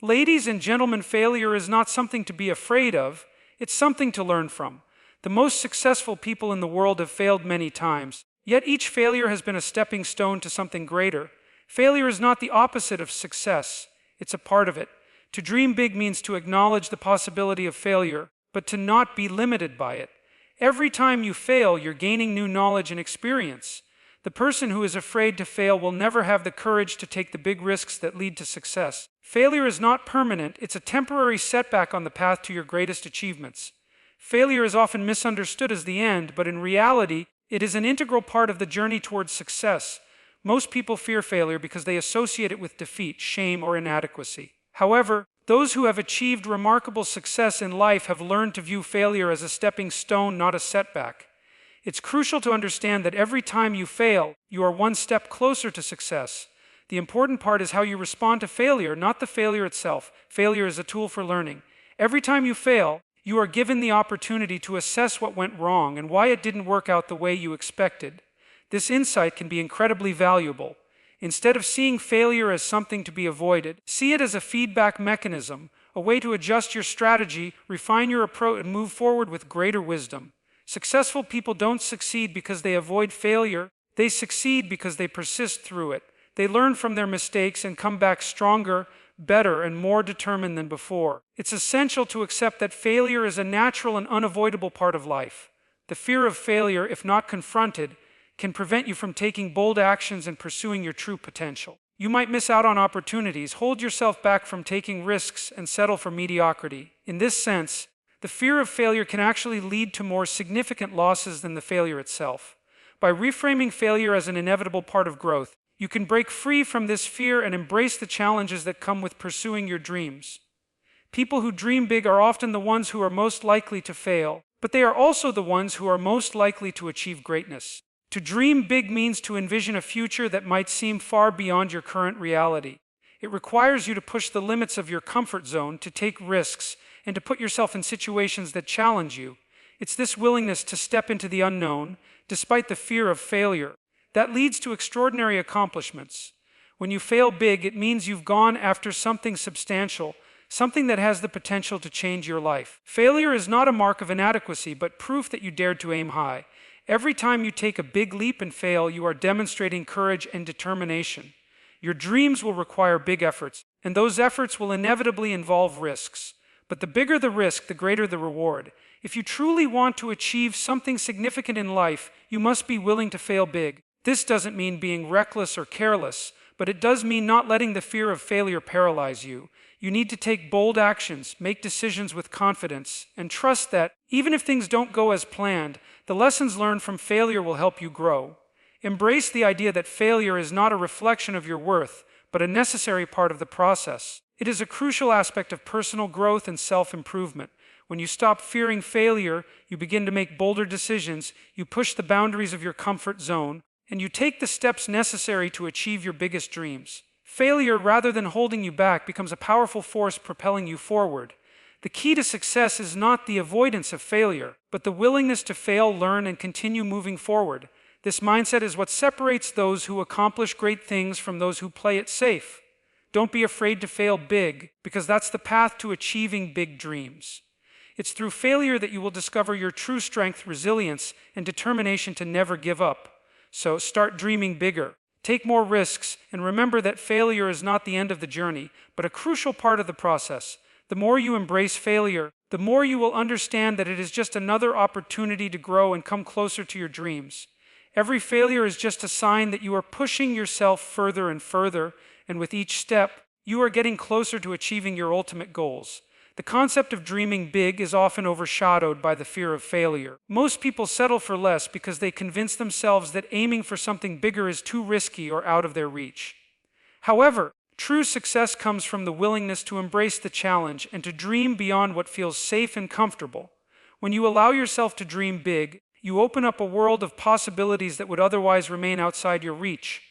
Ladies and gentlemen, failure is not something to be afraid of, it's something to learn from. The most successful people in the world have failed many times, yet each failure has been a stepping stone to something greater. Failure is not the opposite of success, it's a part of it. To dream big means to acknowledge the possibility of failure, but to not be limited by it. Every time you fail, you're gaining new knowledge and experience. The person who is afraid to fail will never have the courage to take the big risks that lead to success. Failure is not permanent, it's a temporary setback on the path to your greatest achievements. Failure is often misunderstood as the end, but in reality, it is an integral part of the journey towards success. Most people fear failure because they associate it with defeat, shame, or inadequacy. However, those who have achieved remarkable success in life have learned to view failure as a stepping stone, not a setback. It's crucial to understand that every time you fail, you are one step closer to success. The important part is how you respond to failure, not the failure itself. Failure is a tool for learning. Every time you fail, you are given the opportunity to assess what went wrong and why it didn't work out the way you expected. This insight can be incredibly valuable. Instead of seeing failure as something to be avoided, see it as a feedback mechanism, a way to adjust your strategy, refine your approach, and move forward with greater wisdom. Successful people don't succeed because they avoid failure. They succeed because they persist through it. They learn from their mistakes and come back stronger, better, and more determined than before. It's essential to accept that failure is a natural and unavoidable part of life. The fear of failure, if not confronted, can prevent you from taking bold actions and pursuing your true potential. You might miss out on opportunities, hold yourself back from taking risks, and settle for mediocrity. In this sense, the fear of failure can actually lead to more significant losses than the failure itself. By reframing failure as an inevitable part of growth, you can break free from this fear and embrace the challenges that come with pursuing your dreams. People who dream big are often the ones who are most likely to fail, but they are also the ones who are most likely to achieve greatness. To dream big means to envision a future that might seem far beyond your current reality. It requires you to push the limits of your comfort zone, to take risks, and to put yourself in situations that challenge you. It's this willingness to step into the unknown, despite the fear of failure, that leads to extraordinary accomplishments. When you fail big, it means you've gone after something substantial, something that has the potential to change your life. Failure is not a mark of inadequacy, but proof that you dared to aim high. Every time you take a big leap and fail, you are demonstrating courage and determination. Your dreams will require big efforts, and those efforts will inevitably involve risks. But the bigger the risk, the greater the reward. If you truly want to achieve something significant in life, you must be willing to fail big. This doesn't mean being reckless or careless, but it does mean not letting the fear of failure paralyze you. You need to take bold actions, make decisions with confidence, and trust that, even if things don't go as planned, the lessons learned from failure will help you grow. Embrace the idea that failure is not a reflection of your worth, but a necessary part of the process. It is a crucial aspect of personal growth and self-improvement. When you stop fearing failure, you begin to make bolder decisions, you push the boundaries of your comfort zone, and you take the steps necessary to achieve your biggest dreams. Failure, rather than holding you back, becomes a powerful force propelling you forward. The key to success is not the avoidance of failure, but the willingness to fail, learn, and continue moving forward. This mindset is what separates those who accomplish great things from those who play it safe. Don't be afraid to fail big, because that's the path to achieving big dreams. It's through failure that you will discover your true strength, resilience, and determination to never give up. So start dreaming bigger. Take more risks, and remember that failure is not the end of the journey, but a crucial part of the process. The more you embrace failure, the more you will understand that it is just another opportunity to grow and come closer to your dreams. Every failure is just a sign that you are pushing yourself further and further, and with each step, you are getting closer to achieving your ultimate goals. The concept of dreaming big is often overshadowed by the fear of failure. Most people settle for less because they convince themselves that aiming for something bigger is too risky or out of their reach. However, true success comes from the willingness to embrace the challenge and to dream beyond what feels safe and comfortable. When you allow yourself to dream big, you open up a world of possibilities that would otherwise remain outside your reach.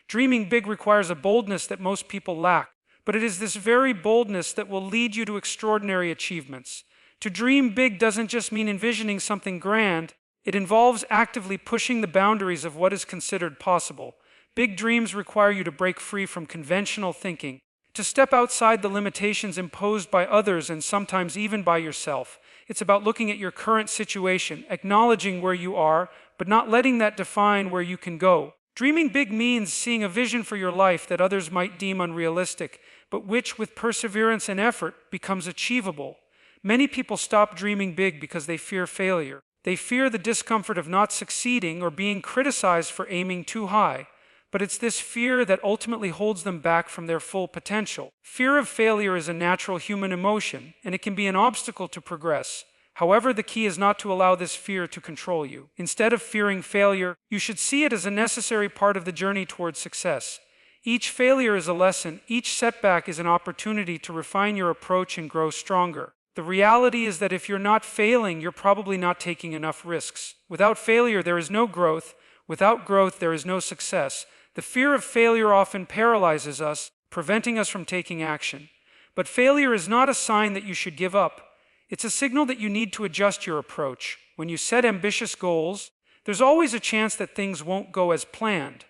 Dreaming big requires a boldness that most people lack. But it is this very boldness that will lead you to extraordinary achievements. To dream big doesn't just mean envisioning something grand, it involves actively pushing the boundaries of what is considered possible. Big dreams require you to break free from conventional thinking, to step outside the limitations imposed by others and sometimes even by yourself. It's about looking at your current situation, acknowledging where you are, but not letting that define where you can go. Dreaming big means seeing a vision for your life that others might deem unrealistic, but which, with perseverance and effort, becomes achievable. Many people stop dreaming big because they fear failure. They fear the discomfort of not succeeding or being criticized for aiming too high. But it's this fear that ultimately holds them back from their full potential. Fear of failure is a natural human emotion, and it can be an obstacle to progress. However, the key is not to allow this fear to control you. Instead of fearing failure, you should see it as a necessary part of the journey towards success. Each failure is a lesson. Each setback is an opportunity to refine your approach and grow stronger. The reality is that if you're not failing, you're probably not taking enough risks. Without failure, there is no growth. Without growth, there is no success. The fear of failure often paralyzes us, preventing us from taking action. But failure is not a sign that you should give up. It's a signal that you need to adjust your approach. When you set ambitious goals, there's always a chance that things won't go as planned.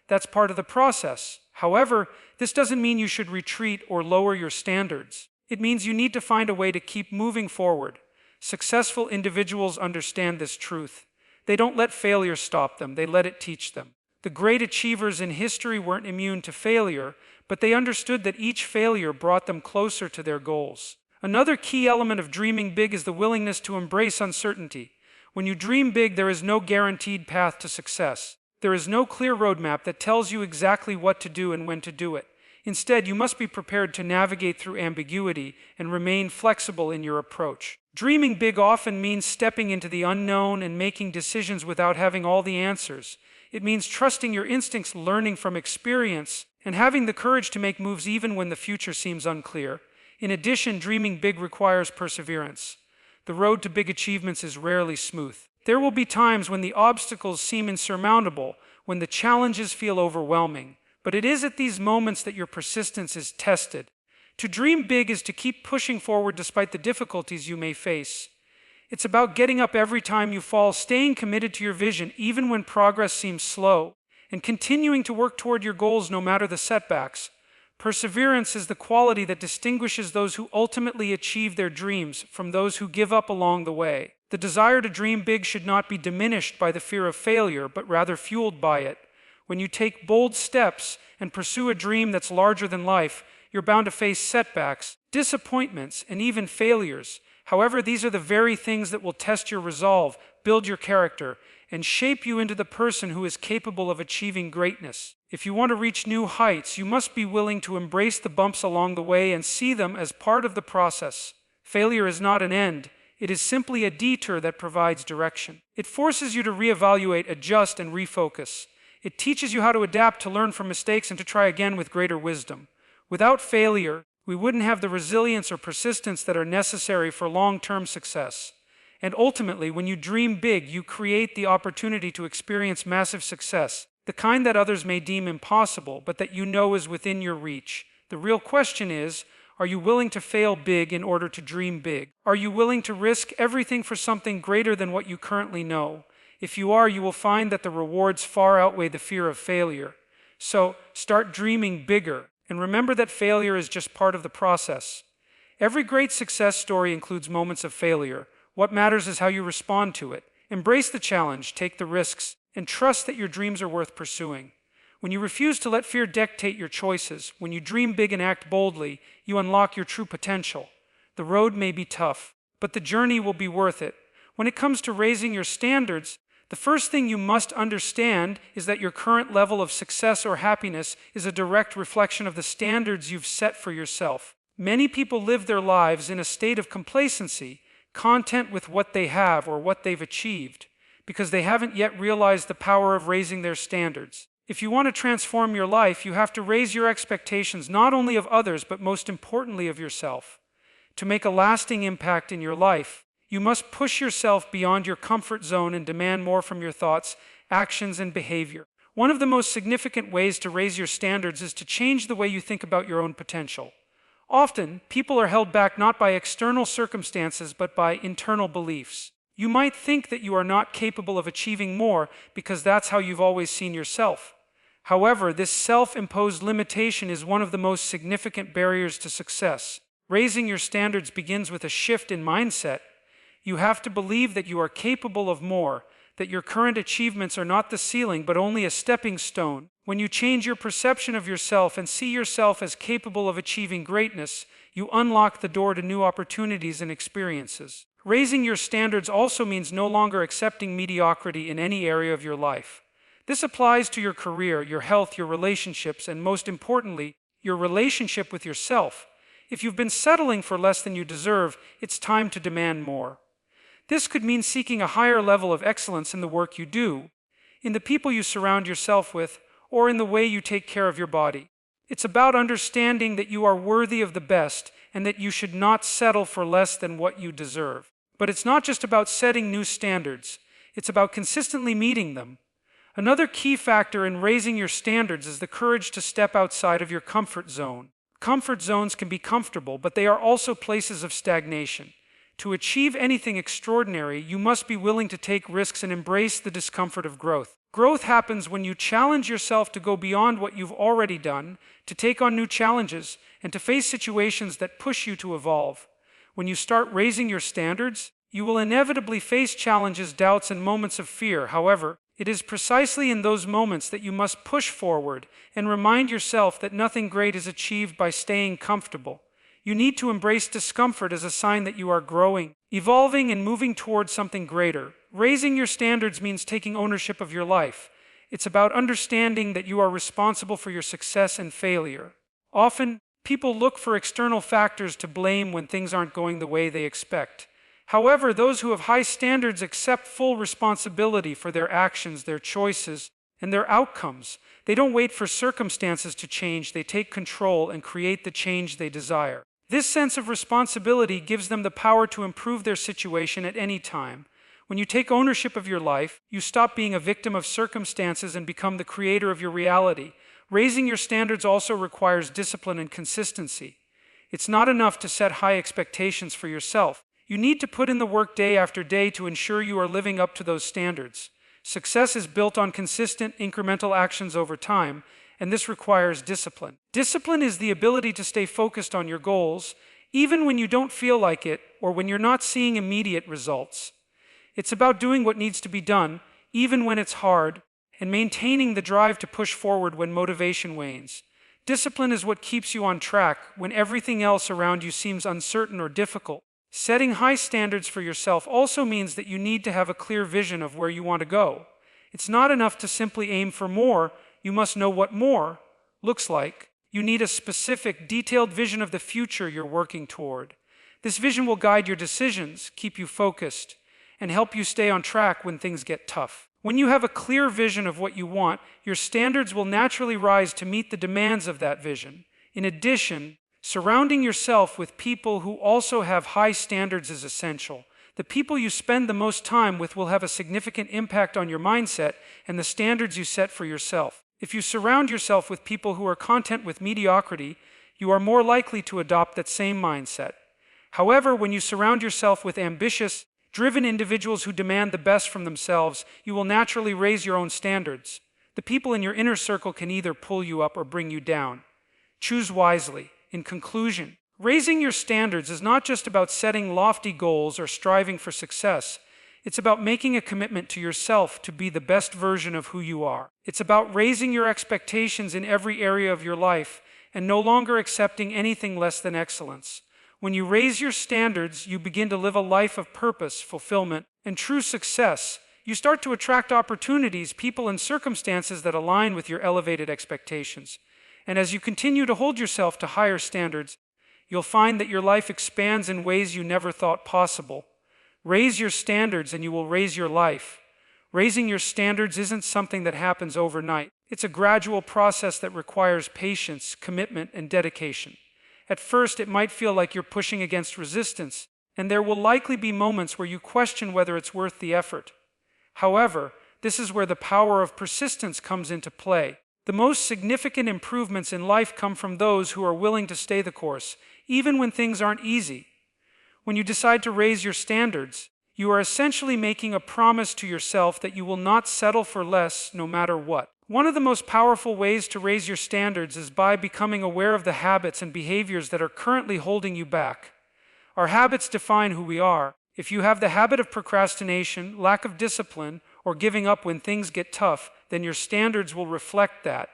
That's part of the process. However, this doesn't mean you should retreat or lower your standards. It means you need to find a way to keep moving forward. Successful individuals understand this truth. They don't let failure stop them, they let it teach them. The great achievers in history weren't immune to failure, but they understood that each failure brought them closer to their goals. Another key element of dreaming big is the willingness to embrace uncertainty. When you dream big, there is no guaranteed path to success. There is no clear roadmap that tells you exactly what to do and when to do it. Instead, you must be prepared to navigate through ambiguity and remain flexible in your approach. Dreaming big often means stepping into the unknown and making decisions without having all the answers. It means trusting your instincts, learning from experience, and having the courage to make moves even when the future seems unclear. In addition, dreaming big requires perseverance. The road to big achievements is rarely smooth. There will be times when the obstacles seem insurmountable, when the challenges feel overwhelming. But it is at these moments that your persistence is tested. To dream big is to keep pushing forward despite the difficulties you may face. It's about getting up every time you fall, staying committed to your vision even when progress seems slow, and continuing to work toward your goals no matter the setbacks. Perseverance is the quality that distinguishes those who ultimately achieve their dreams from those who give up along the way. The desire to dream big should not be diminished by the fear of failure, but rather fueled by it. When you take bold steps and pursue a dream that's larger than life, you're bound to face setbacks, disappointments, and even failures. However, these are the very things that will test your resolve, build your character, and shape you into the person who is capable of achieving greatness. If you want to reach new heights, you must be willing to embrace the bumps along the way and see them as part of the process. Failure is not an end. It is simply a detour that provides direction. It forces you to reevaluate, adjust, and refocus. It teaches you how to adapt, to learn from mistakes, and to try again with greater wisdom. Without failure, we wouldn't have the resilience or persistence that are necessary for long-term success. And ultimately, when you dream big, you create the opportunity to experience massive success, the kind that others may deem impossible, but that you know is within your reach. The real question is, are you willing to fail big in order to dream big? Are you willing to risk everything for something greater than what you currently know? If you are, you will find that the rewards far outweigh the fear of failure. So, start dreaming bigger. And remember that failure is just part of the process. Every great success story includes moments of failure. What matters is how you respond to it. Embrace the challenge, take the risks, and trust that your dreams are worth pursuing. When you refuse to let fear dictate your choices, when you dream big and act boldly, you unlock your true potential. The road may be tough, but the journey will be worth it. When it comes to raising your standards, the first thing you must understand is that your current level of success or happiness is a direct reflection of the standards you've set for yourself. Many people live their lives in a state of complacency, content with what they have or what they've achieved, because they haven't yet realized the power of raising their standards. If you want to transform your life, you have to raise your expectations not only of others, but most importantly of yourself. To make a lasting impact in your life, you must push yourself beyond your comfort zone and demand more from your thoughts, actions, and behavior. One of the most significant ways to raise your standards is to change the way you think about your own potential. Often, people are held back not by external circumstances, but by internal beliefs. You might think that you are not capable of achieving more because that's how you've always seen yourself. However, this self-imposed limitation is one of the most significant barriers to success. Raising your standards begins with a shift in mindset. You have to believe that you are capable of more, that your current achievements are not the ceiling but only a stepping stone. When you change your perception of yourself and see yourself as capable of achieving greatness, you unlock the door to new opportunities and experiences. Raising your standards also means no longer accepting mediocrity in any area of your life. This applies to your career, your health, your relationships, and most importantly, your relationship with yourself. If you've been settling for less than you deserve, it's time to demand more. This could mean seeking a higher level of excellence in the work you do, in the people you surround yourself with, or in the way you take care of your body. It's about understanding that you are worthy of the best and that you should not settle for less than what you deserve. But it's not just about setting new standards, it's about consistently meeting them. Another key factor in raising your standards is the courage to step outside of your comfort zone. Comfort zones can be comfortable, but they are also places of stagnation. To achieve anything extraordinary, you must be willing to take risks and embrace the discomfort of growth. Growth happens when you challenge yourself to go beyond what you've already done, to take on new challenges, and to face situations that push you to evolve. When you start raising your standards, you will inevitably face challenges, doubts, and moments of fear. However, it is precisely in those moments that you must push forward and remind yourself that nothing great is achieved by staying comfortable. You need to embrace discomfort as a sign that you are growing, evolving, and moving towards something greater. Raising your standards means taking ownership of your life. It's about understanding that you are responsible for your success and failure. Often, people look for external factors to blame when things aren't going the way they expect. However, those who have high standards accept full responsibility for their actions, their choices, and their outcomes. They don't wait for circumstances to change, they take control and create the change they desire. This sense of responsibility gives them the power to improve their situation at any time. When you take ownership of your life, you stop being a victim of circumstances and become the creator of your reality. Raising your standards also requires discipline and consistency. It's not enough to set high expectations for yourself. You need to put in the work day after day to ensure you are living up to those standards. Success is built on consistent, incremental actions over time, and this requires discipline. Discipline is the ability to stay focused on your goals, even when you don't feel like it or when you're not seeing immediate results. It's about doing what needs to be done, even when it's hard, and maintaining the drive to push forward when motivation wanes. Discipline is what keeps you on track when everything else around you seems uncertain or difficult. Setting high standards for yourself also means that you need to have a clear vision of where you want to go. It's not enough to simply aim for more. You must know what more looks like. You need a specific, detailed vision of the future you're working toward. This vision will guide your decisions, keep you focused, and help you stay on track when things get tough. When you have a clear vision of what you want, your standards will naturally rise to meet the demands of that vision. In addition, surrounding yourself with people who also have high standards is essential. The people you spend the most time with will have a significant impact on your mindset and the standards you set for yourself. If you surround yourself with people who are content with mediocrity, you are more likely to adopt that same mindset. However, when you surround yourself with ambitious, driven individuals who demand the best from themselves, you will naturally raise your own standards. The people in your inner circle can either pull you up or bring you down. Choose wisely. In conclusion, raising your standards is not just about setting lofty goals or striving for success. It's about making a commitment to yourself to be the best version of who you are. It's about raising your expectations in every area of your life and no longer accepting anything less than excellence. When you raise your standards, you begin to live a life of purpose, fulfillment, and true success. You start to attract opportunities, people, and circumstances that align with your elevated expectations. And as you continue to hold yourself to higher standards, you'll find that your life expands in ways you never thought possible. Raise your standards and you will raise your life. Raising your standards isn't something that happens overnight. It's a gradual process that requires patience, commitment, and dedication. At first, it might feel like you're pushing against resistance, and there will likely be moments where you question whether it's worth the effort. However, this is where the power of persistence comes into play. The most significant improvements in life come from those who are willing to stay the course, even when things aren't easy. When you decide to raise your standards, you are essentially making a promise to yourself that you will not settle for less no matter what. One of the most powerful ways to raise your standards is by becoming aware of the habits and behaviors that are currently holding you back. Our habits define who we are. If you have the habit of procrastination, lack of discipline, or giving up when things get tough, then your standards will reflect that.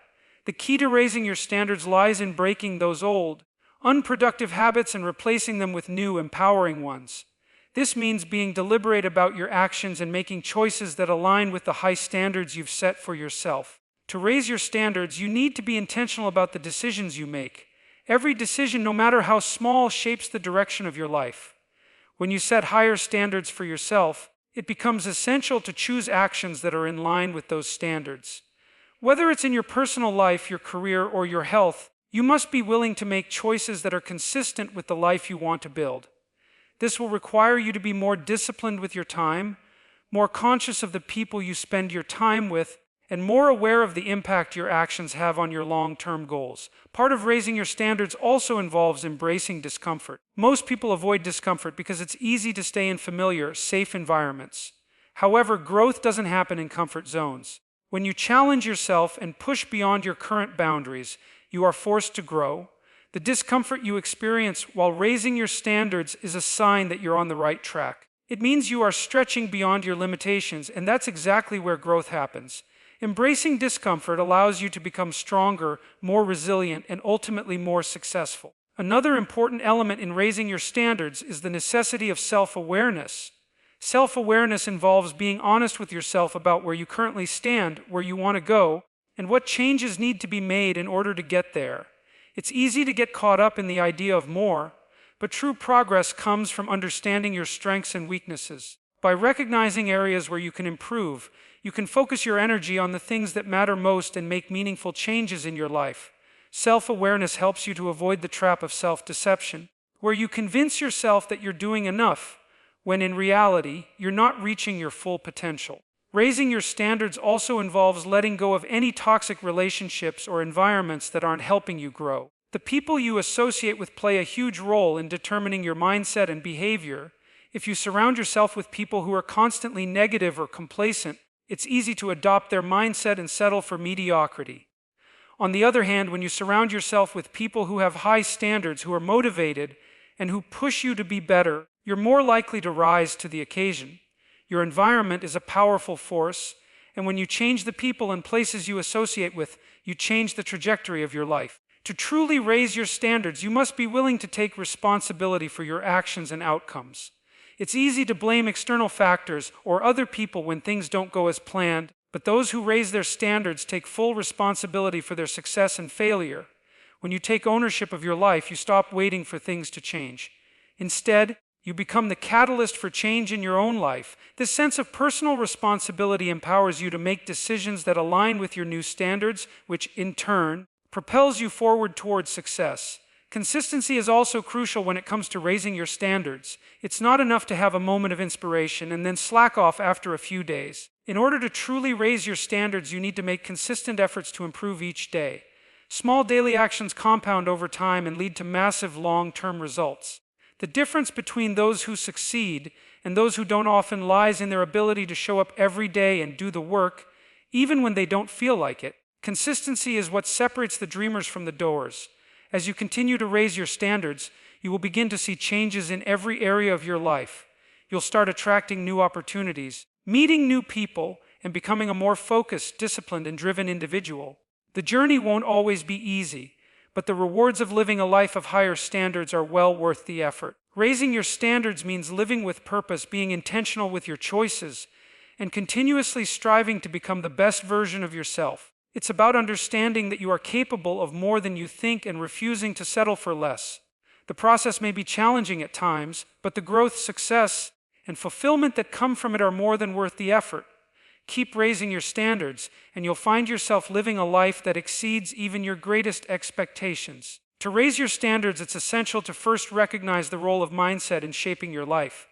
The key to raising your standards lies in breaking those old, unproductive habits and replacing them with new, empowering ones. This means being deliberate about your actions and making choices that align with the high standards you've set for yourself. To raise your standards, you need to be intentional about the decisions you make. Every decision, no matter how small, shapes the direction of your life. When you set higher standards for yourself, it becomes essential to choose actions that are in line with those standards. Whether it's in your personal life, your career, or your health, you must be willing to make choices that are consistent with the life you want to build. This will require you to be more disciplined with your time, more conscious of the people you spend your time with, and more aware of the impact your actions have on your long-term goals. Part of raising your standards also involves embracing discomfort. Most people avoid discomfort because it's easy to stay in familiar, safe environments. However, growth doesn't happen in comfort zones. When you challenge yourself and push beyond your current boundaries, you are forced to grow. The discomfort you experience while raising your standards is a sign that you're on the right track. It means you are stretching beyond your limitations, and that's exactly where growth happens. Embracing discomfort allows you to become stronger, more resilient, and ultimately more successful. Another important element in raising your standards is the necessity of self-awareness. Self-awareness involves being honest with yourself about where you currently stand, where you want to go, and what changes need to be made in order to get there. It's easy to get caught up in the idea of more, but true progress comes from understanding your strengths and weaknesses. By recognizing areas where you can improve, you can focus your energy on the things that matter most and make meaningful changes in your life. Self-awareness helps you to avoid the trap of self-deception, where you convince yourself that you're doing enough, when in reality, you're not reaching your full potential. Raising your standards also involves letting go of any toxic relationships or environments that aren't helping you grow. The people you associate with play a huge role in determining your mindset and behavior. If you surround yourself with people who are constantly negative or complacent, it's easy to adopt their mindset and settle for mediocrity. On the other hand, when you surround yourself with people who have high standards, who are motivated, and who push you to be better, you're more likely to rise to the occasion. Your environment is a powerful force, and when you change the people and places you associate with, you change the trajectory of your life. To truly raise your standards, you must be willing to take responsibility for your actions and outcomes. It's easy to blame external factors or other people when things don't go as planned, but those who raise their standards take full responsibility for their success and failure. When you take ownership of your life, you stop waiting for things to change. Instead, you become the catalyst for change in your own life. This sense of personal responsibility empowers you to make decisions that align with your new standards, which in turn propels you forward towards success. Consistency is also crucial when it comes to raising your standards. It's not enough to have a moment of inspiration and then slack off after a few days. In order to truly raise your standards, you need to make consistent efforts to improve each day. Small daily actions compound over time and lead to massive long-term results. The difference between those who succeed and those who don't often lies in their ability to show up every day and do the work, even when they don't feel like it. Consistency is what separates the dreamers from the doers. As you continue to raise your standards, you will begin to see changes in every area of your life. You'll start attracting new opportunities, meeting new people, and becoming a more focused, disciplined, and driven individual. The journey won't always be easy, but the rewards of living a life of higher standards are well worth the effort. Raising your standards means living with purpose, being intentional with your choices, and continuously striving to become the best version of yourself. It's about understanding that you are capable of more than you think and refusing to settle for less. The process may be challenging at times, but the growth, success, and fulfillment that come from it are more than worth the effort. Keep raising your standards, and you'll find yourself living a life that exceeds even your greatest expectations. To raise your standards, it's essential to first recognize the role of mindset in shaping your life.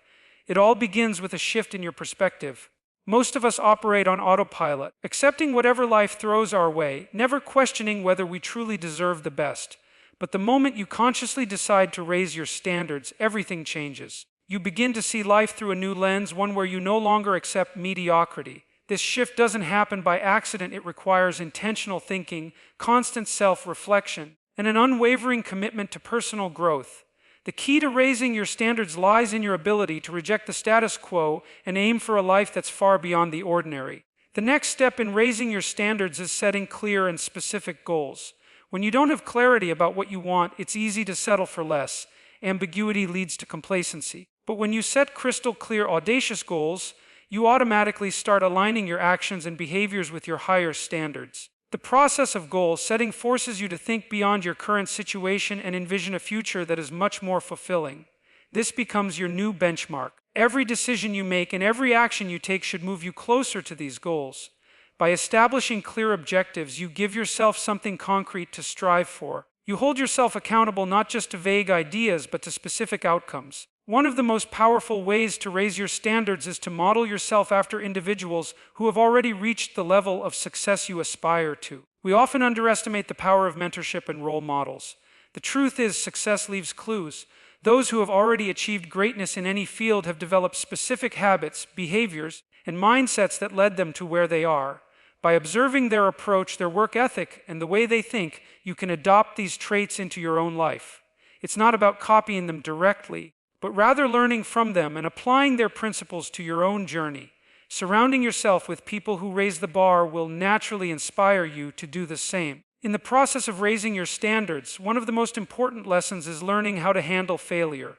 It all begins with a shift in your perspective. Most of us operate on autopilot, accepting whatever life throws our way, never questioning whether we truly deserve the best. But the moment you consciously decide to raise your standards, everything changes. You begin to see life through a new lens, one where you no longer accept mediocrity. This shift doesn't happen by accident. It requires intentional thinking, constant self-reflection, and an unwavering commitment to personal growth. The key to raising your standards lies in your ability to reject the status quo and aim for a life that's far beyond the ordinary. The next step in raising your standards is setting clear and specific goals. When you don't have clarity about what you want, it's easy to settle for less. Ambiguity leads to complacency. But when you set crystal clear, audacious goals, you automatically start aligning your actions and behaviors with your higher standards. The process of goal setting forces you to think beyond your current situation and envision a future that is much more fulfilling. This becomes your new benchmark. Every decision you make and every action you take should move you closer to these goals. By establishing clear objectives, you give yourself something concrete to strive for. You hold yourself accountable not just to vague ideas, but to specific outcomes. One of the most powerful ways to raise your standards is to model yourself after individuals who have already reached the level of success you aspire to. We often underestimate the power of mentorship and role models. The truth is, success leaves clues. Those who have already achieved greatness in any field have developed specific habits, behaviors, and mindsets that led them to where they are. By observing their approach, their work ethic, and the way they think, you can adopt these traits into your own life. It's not about copying them directly, but rather learning from them and applying their principles to your own journey. Surrounding yourself with people who raise the bar will naturally inspire you to do the same. In the process of raising your standards, one of the most important lessons is learning how to handle failure.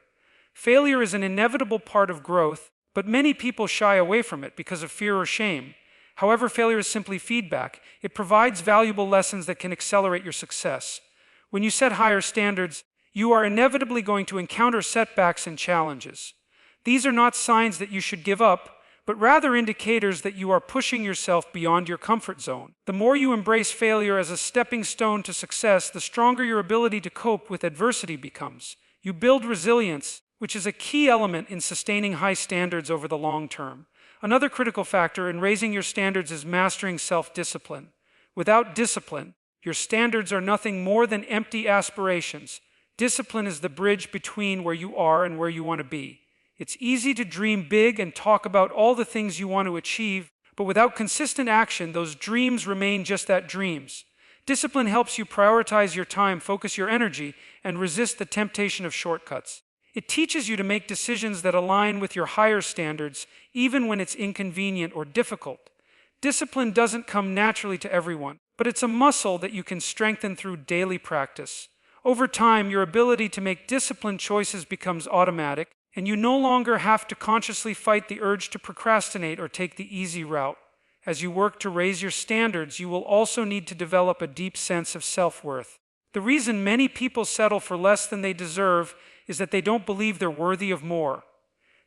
Failure is an inevitable part of growth, but many people shy away from it because of fear or shame. However, failure is simply feedback. It provides valuable lessons that can accelerate your success. When you set higher standards, you are inevitably going to encounter setbacks and challenges. These are not signs that you should give up, but rather indicators that you are pushing yourself beyond your comfort zone. The more you embrace failure as a stepping stone to success, the stronger your ability to cope with adversity becomes. You build resilience, which is a key element in sustaining high standards over the long term. Another critical factor in raising your standards is mastering self-discipline. Without discipline, your standards are nothing more than empty aspirations. Discipline is the bridge between where you are and where you want to be. It's easy to dream big and talk about all the things you want to achieve, but without consistent action, those dreams remain just that, dreams. Discipline helps you prioritize your time, focus your energy, and resist the temptation of shortcuts. It teaches you to make decisions that align with your higher standards, even when it's inconvenient or difficult. Discipline doesn't come naturally to everyone, but it's a muscle that you can strengthen through daily practice. Over time, your ability to make disciplined choices becomes automatic, and you no longer have to consciously fight the urge to procrastinate or take the easy route. As you work to raise your standards, you will also need to develop a deep sense of self-worth. The reason many people settle for less than they deserve is that they don't believe they're worthy of more.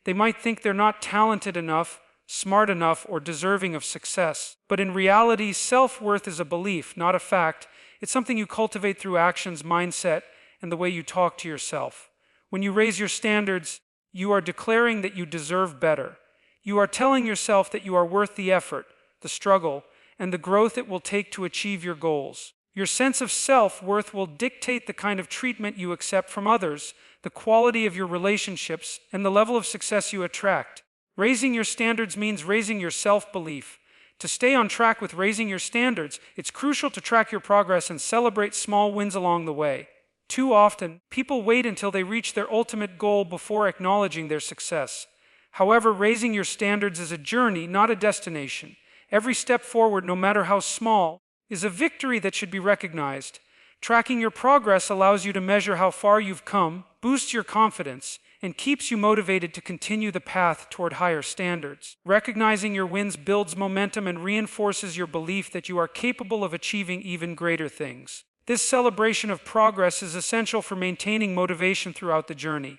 They might think they're not talented enough, smart enough, or deserving of success. But in reality, self-worth is a belief, not a fact. It's something you cultivate through actions, mindset, and the way you talk to yourself. When you raise your standards, you are declaring that you deserve better. You are telling yourself that you are worth the effort, the struggle, and the growth it will take to achieve your goals. Your sense of self-worth will dictate the kind of treatment you accept from others, the quality of your relationships, and the level of success you attract. Raising your standards means raising your self-belief. To stay on track with raising your standards, it's crucial to track your progress and celebrate small wins along the way. Too often, people wait until they reach their ultimate goal before acknowledging their success. However, raising your standards is a journey, not a destination. Every step forward, no matter how small, is a victory that should be recognized. Tracking your progress allows you to measure how far you've come, boosts your confidence, and keeps you motivated to continue the path toward higher standards. Recognizing your wins builds momentum and reinforces your belief that you are capable of achieving even greater things. This celebration of progress is essential for maintaining motivation throughout the journey.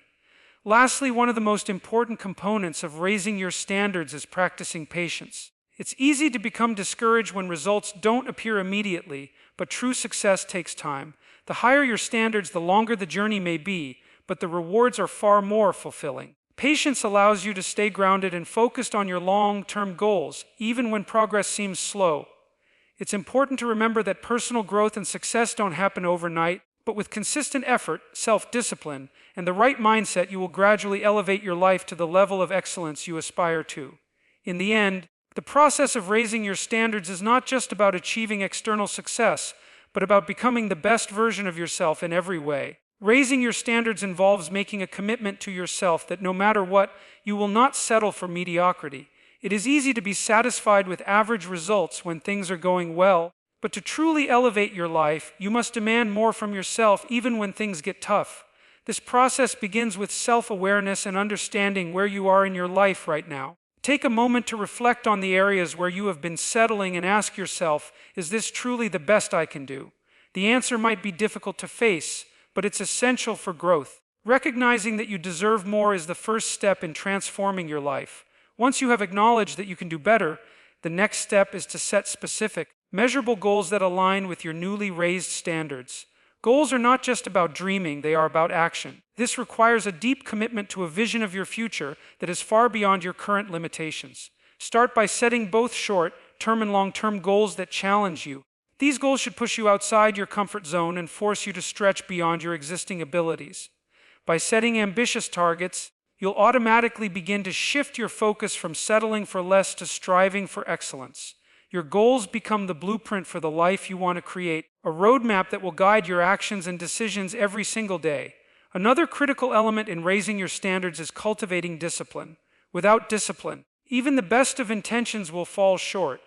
Lastly, one of the most important components of raising your standards is practicing patience. It's easy to become discouraged when results don't appear immediately, but true success takes time. The higher your standards, the longer the journey may be, but the rewards are far more fulfilling. Patience allows you to stay grounded and focused on your long-term goals, even when progress seems slow. It's important to remember that personal growth and success don't happen overnight, but with consistent effort, self-discipline, and the right mindset, you will gradually elevate your life to the level of excellence you aspire to. In the end, The process of raising your standards is not just about achieving external success, but about becoming the best version of yourself in every way. Raising your standards involves making a commitment to yourself that no matter what, you will not settle for mediocrity. It is easy to be satisfied with average results when things are going well, but to truly elevate your life, you must demand more from yourself even when things get tough. This process begins with self-awareness and understanding where you are in your life right now. Take a moment to reflect on the areas where you have been settling and ask yourself, is this truly the best I can do? The answer might be difficult to face, but it's essential for growth. Recognizing that you deserve more is the first step in transforming your life. Once you have acknowledged that you can do better, the next step is to set specific, measurable goals that align with your newly raised standards. Goals are not just about dreaming, they are about action. This requires a deep commitment to a vision of your future that is far beyond your current limitations. Start by setting both short-term and long-term goals that challenge you. These goals should push you outside your comfort zone and force you to stretch beyond your existing abilities. By setting ambitious targets, you'll automatically begin to shift your focus from settling for less to striving for excellence. Your goals become the blueprint for the life you want to create, a roadmap that will guide your actions and decisions every single day. Another critical element in raising your standards is cultivating discipline. Without discipline, even the best of intentions will fall short.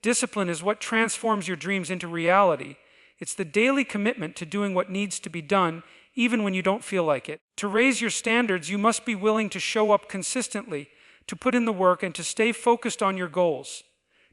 Discipline is what transforms your dreams into reality. It's the daily commitment to doing what needs to be done, even when you don't feel like it. To raise your standards, you must be willing to show up consistently, to put in the work, and to stay focused on your goals.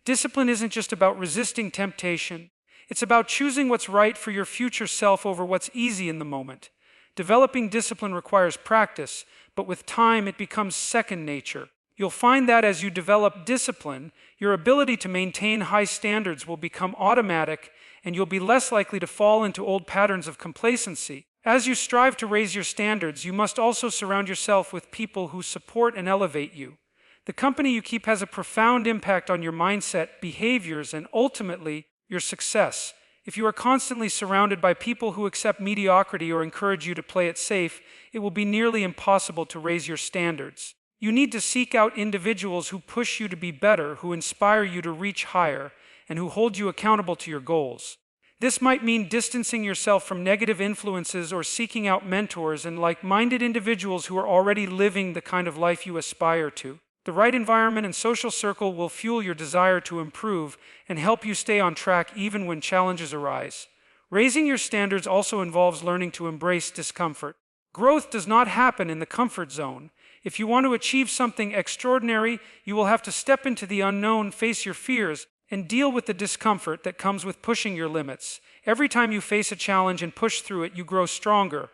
Discipline isn't just about resisting temptation. It's about choosing what's right for your future self over what's easy in the moment. Developing discipline requires practice, but with time it becomes second nature. You'll find that as you develop discipline, your ability to maintain high standards will become automatic, and you'll be less likely to fall into old patterns of complacency. As you strive to raise your standards, you must also surround yourself with people who support and elevate you. The company you keep has a profound impact on your mindset, behaviors, and ultimately, your success. If you are constantly surrounded by people who accept mediocrity or encourage you to play it safe, it will be nearly impossible to raise your standards. You need to seek out individuals who push you to be better, who inspire you to reach higher, and who hold you accountable to your goals. This might mean distancing yourself from negative influences or seeking out mentors and like-minded individuals who are already living the kind of life you aspire to. The right environment and social circle will fuel your desire to improve and help you stay on track even when challenges arise. Raising your standards also involves learning to embrace discomfort. Growth does not happen in the comfort zone. If you want to achieve something extraordinary, you will have to step into the unknown, face your fears, and deal with the discomfort that comes with pushing your limits. Every time you face a challenge and push through it, you grow stronger.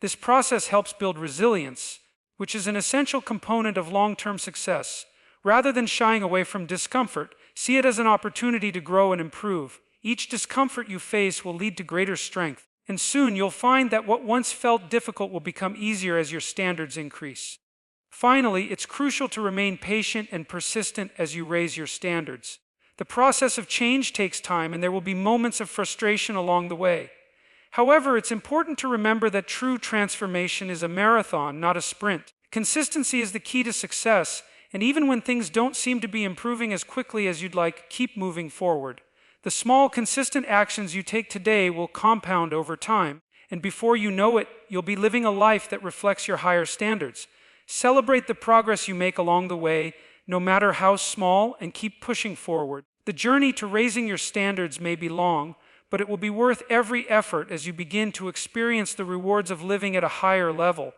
This process helps build resilience, which is an essential component of long-term success. Rather than shying away from discomfort, see it as an opportunity to grow and improve. Each discomfort you face will lead to greater strength, and soon you'll find that what once felt difficult will become easier as your standards increase. Finally, it's crucial to remain patient and persistent as you raise your standards. The process of change takes time, and there will be moments of frustration along the way. However, it's important to remember that true transformation is a marathon, not a sprint. Consistency is the key to success, and even when things don't seem to be improving as quickly as you'd like, keep moving forward. The small, consistent actions you take today will compound over time, and before you know it, you'll be living a life that reflects your higher standards. Celebrate the progress you make along the way, no matter how small, and keep pushing forward. The journey to raising your standards may be long, but it will be worth every effort as you begin to experience the rewards of living at a higher level.